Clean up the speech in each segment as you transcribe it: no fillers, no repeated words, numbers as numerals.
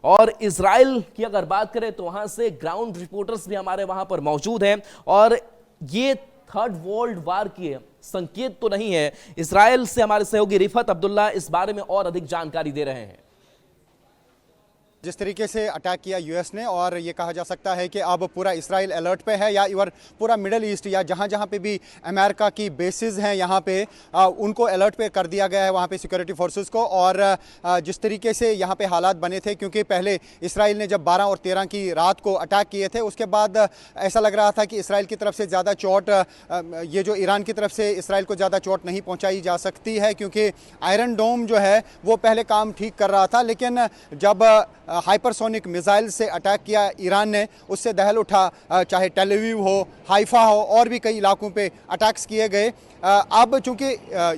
और इजराइल की अगर बात करें तो वहां से ग्राउंड रिपोर्टर्स भी हमारे वहां पर मौजूद हैं और ये थर्ड वर्ल्ड वार की संकेत तो नहीं है। इजराइल से हमारे सहयोगी रिफत अब्दुल्ला इस बारे में और अधिक जानकारी दे रहे हैं। जिस तरीके से अटैक किया यूएस ने, और ये कहा जा सकता है कि अब पूरा इसराइल अलर्ट पे है, या इवन पूरा मिडल ईस्ट या जहाँ जहाँ पे भी अमेरिका की बेसिस हैं यहाँ पे उनको अलर्ट पे कर दिया गया है वहाँ पे सिक्योरिटी फोर्सेस को। और जिस तरीके से यहाँ पे हालात बने थे, क्योंकि पहले इसराइल ने जब 12 और 13 की रात को अटैक किए थे, उसके बाद ऐसा लग रहा था कि इसराइल की तरफ से ज़्यादा चोट ये जो ईरान की तरफ से इसराइल को ज़्यादा चोट नहीं पहुँचाई जा सकती है, क्योंकि आयरन डोम जो है वो पहले काम ठीक कर रहा था। लेकिन जब हाइपरसोनिक मिसाइल से अटैक किया ईरान ने, उससे दहल उठा। चाहे टेल अवीव हो, हाइफा हो, और भी कई इलाकों पे अटैक्स किए गए। अब चूंकि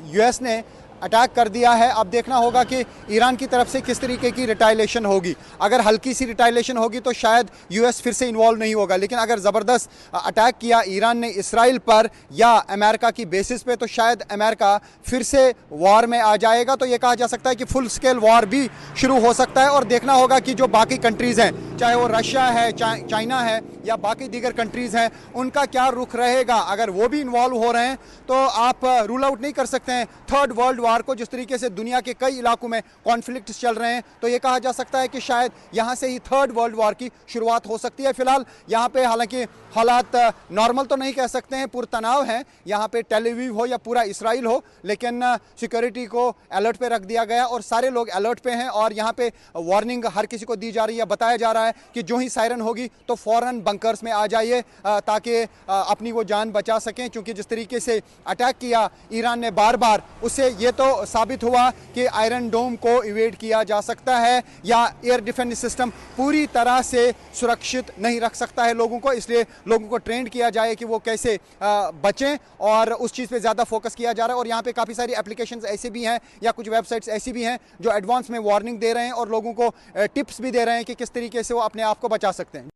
यूएस ने अटैक कर दिया है, अब देखना होगा कि ईरान की तरफ से किस तरीके की रिटाइलेशन होगी। अगर हल्की सी रिटाइलेशन होगी तो शायद यूएस फिर से इन्वॉल्व नहीं होगा, लेकिन अगर ज़बरदस्त अटैक किया ईरान ने इसराइल पर या अमेरिका की बेसिस पे, तो शायद अमेरिका फिर से वॉर में आ जाएगा। तो ये कहा जा सकता है कि फुल स्केल वॉर भी शुरू हो सकता है। और देखना होगा कि जो बाकी कंट्रीज़ हैं, चाहे वो रशिया है, चाइना है, या बाकी दीगर कंट्रीज़ हैं, उनका क्या रुख रहेगा। अगर वो भी इन्वॉल्व हो रहे हैं तो आप रूल आउट नहीं कर सकते हैं थर्ड वर्ल्ड वार को। जिस तरीके से दुनिया के कई इलाकों में कॉन्फ्लिक्ट्स चल रहे हैं, तो ये कहा जा सकता है कि शायद यहाँ से ही थर्ड वर्ल्ड वार की शुरुआत हो सकती है। फिलहाल यहाँ पे हालांकि हालात नॉर्मल तो नहीं कह सकते हैं, पुरतनाव हैं यहाँ पे, टेल अवीव हो या पूरा इसराइल हो, लेकिन सिक्योरिटी को अलर्ट पे रख दिया गया और सारे लोग अलर्ट पे हैं। और यहाँ पे वार्निंग हर किसी को दी जा रही है, बताया जा रहा है कि जो ही सायरन होगी तो फौरन बंकर्स में आ जाइए ताकि अपनी वो जान बचा सकें। क्योंकि जिस तरीके से अटैक किया ईरान ने बार बार, उससे ये तो साबित हुआ कि आयरन डोम को इवेड किया जा सकता है, या एयर डिफेंस सिस्टम पूरी तरह से सुरक्षित नहीं रख सकता है लोगों को। इसलिए लोगों को ट्रेंड किया जाए कि वो कैसे बचें, और उस चीज़ पे ज़्यादा फोकस किया जा रहा है। और यहाँ पे काफ़ी सारी एप्लीकेशंस ऐसे भी हैं या कुछ वेबसाइट्स ऐसी भी हैं जो एडवांस में वार्निंग दे रहे हैं और लोगों को टिप्स भी दे रहे हैं कि किस तरीके से वो अपने आप को बचा सकते हैं।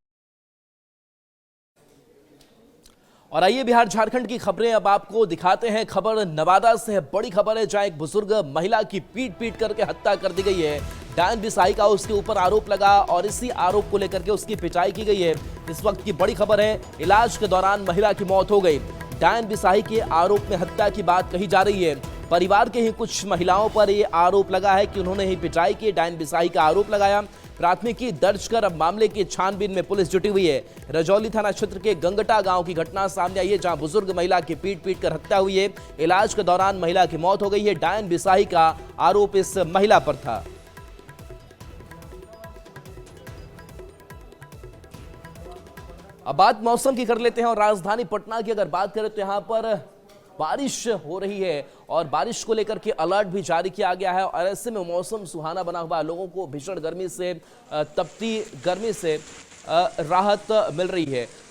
और आइए बिहार झारखंड की खबरें अब आपको दिखाते हैं। खबर नवादा से है, बड़ी खबर है, जहां एक बुजुर्ग महिला की पीट पीट करके हत्या कर दी गई है। डायन बिसाही का उसके ऊपर आरोप लगा और इसी आरोप को लेकर के उसकी पिटाई की गई है। इस वक्त की बड़ी खबर है, इलाज के दौरान महिला की मौत हो गई। डायन बिसाही के आरोप में हत्या की बात कही जा रही है। परिवार के ही कुछ महिलाओं पर यह आरोप लगा है कि उन्होंने ही पिटाई की, डायन बिसाही का आरोप लगाया। प्राथमिकी दर्ज कर अब मामले की छानबीन में पुलिस जुटी हुई है। रजौली थाना क्षेत्र के गंगटा गांव की घटना सामने आई है, जहां बुजुर्ग महिला की पीट पीट कर हत्या हुई है। इलाज के दौरान महिला की मौत हो गई है। डायन बिसाही का आरोप इस महिला पर था। अब बात मौसम की कर लेते हैं और राजधानी पटना की अगर बात करें तो यहां पर बारिश हो रही है और बारिश को लेकर के अलर्ट भी जारी किया गया है। और ऐसे में मौसम सुहाना बना हुआ है, लोगों को भीषण गर्मी से, तपती गर्मी से राहत मिल रही है।